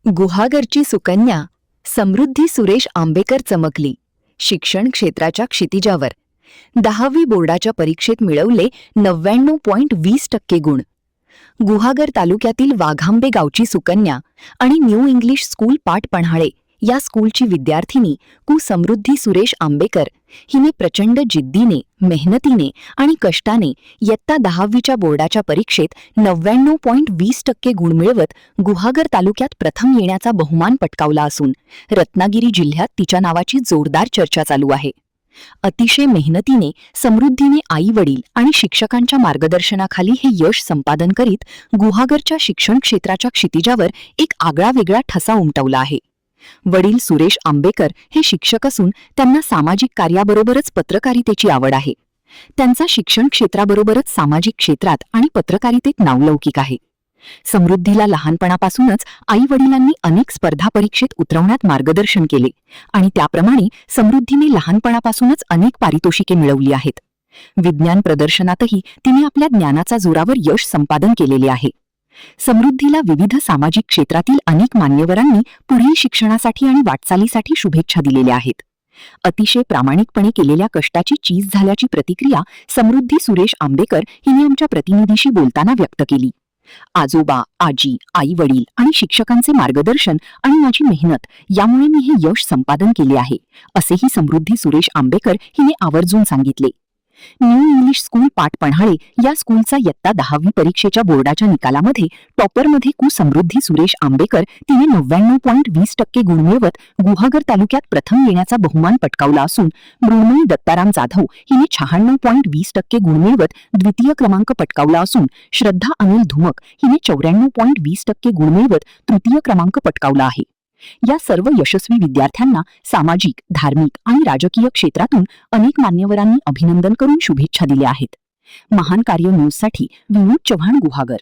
गुहागरची सुकन्या समृद्धी सुरेश आंबेकर चमकली शिक्षण क्षेत्राच्या क्षितिजावर. 10वी बोर्डाच्या परीक्षेत मिळवले 99.20% गुण. गुहागर तालुक्यातील वाघांबे गावची सुकन्या आणि न्यू इंग्लिश स्कूल पाट पन्हाळे या स्कूलची विद्यार्थिनी समृद्धी सुरेश आंबेकर हिने प्रचंड जिद्दीने, मेहनतीने आणि कष्टाने इयत्ता 10वीच्या बोर्डाच्या परीक्षेत 99.20% गुण मिळवत गुहागर तालुक्यात प्रथम येण्याचा बहुमान पटकावला असून रत्नागिरी जिल्ह्यात तिच्या नावाची जोरदार चर्चा चालू आहे. अतिशय मेहनतीने समृद्धीने आई-वडील आणि शिक्षकांच्या मार्गदर्शनाखाली हे यश संपादन करीत गुहागरच्या शिक्षण क्षेत्राच्या क्षितिजावर एक आगळा-वेगळा ठसा उमटवला आहे. वडील सुरेश आंबेकर हे शिक्षक असून त्यांना सामाजिक कार्याबरोबरच पत्रकारितेची आवड आहे. त्यांचा शिक्षण क्षेत्राबरोबरच सामाजिक क्षेत्रात आणि पत्रकारितेत नावलौकिक आहे. समृद्धीला लहानपणापासूनच आई-वडिलांनी अनेक स्पर्धा परीक्षेत उतरवण्यात मार्गदर्शन केले आणि त्याप्रमाणे समृद्धीने लहानपणापासूनच अनेक पारितोषिके मिळवली आहेत. विज्ञान प्रदर्शनातही तिने आपल्या ज्ञानाचा जोरावर यश संपादन केलेले आहे. समृद्धीला विविध सामाजिक क्षेत्रातील अनेक मान्यवरांनी पुढील शिक्षणासाठी आणि वाटचालीसाठी शुभेच्छा दिलेल्या आहेत. अतिशय प्रामाणिकपणे केलेल्या कष्टाची चीज झाल्याची प्रतिक्रिया समृद्धी सुरेश आंबेकर हिने आमच्या प्रतिनिधीशी बोलताना व्यक्त केली. आजोबा, आजी, आई-वडील आणि शिक्षकांचे मार्गदर्शन आणि माझी मेहनत यामुळे मी हे यश संपादन केले आहे, असेही समृद्धी सुरेश आंबेकर हिने आवर्जून सांगितले. न्यू इंग्लिश स्कूल पाट पन्हाळे या स्कूलचा इयत्ता 10वी परीक्षेच्या बोर्डाच्या निकालामध्ये टॉपरमध्ये समृद्धी सुरेश आंबेकर तिने 99.20% गुण मिळवत गुहागर तालुक्यात प्रथम येण्याचा बहुमान पटकावला असून मृण्मयी दत्ताराम जाधव हिने 96.20% गुण मिळवत द्वितीय क्रमांक पटकावला असून श्रद्धा अनिल धुमक हिने 94.20% गुण मिळवत तृतीय क्रमांक पटकावला आहे. या सर्व यशस्वी विद्यार्थ्यांना सामाजिक, धार्मिक आणि राजकीय क्षेत्रातून अनेक मान्यवरांनी अभिनंदन करून शुभेच्छा दिल्या आहेत. महान कार्य न्यूजसाठी विनोद चव्हाण, गुहागर.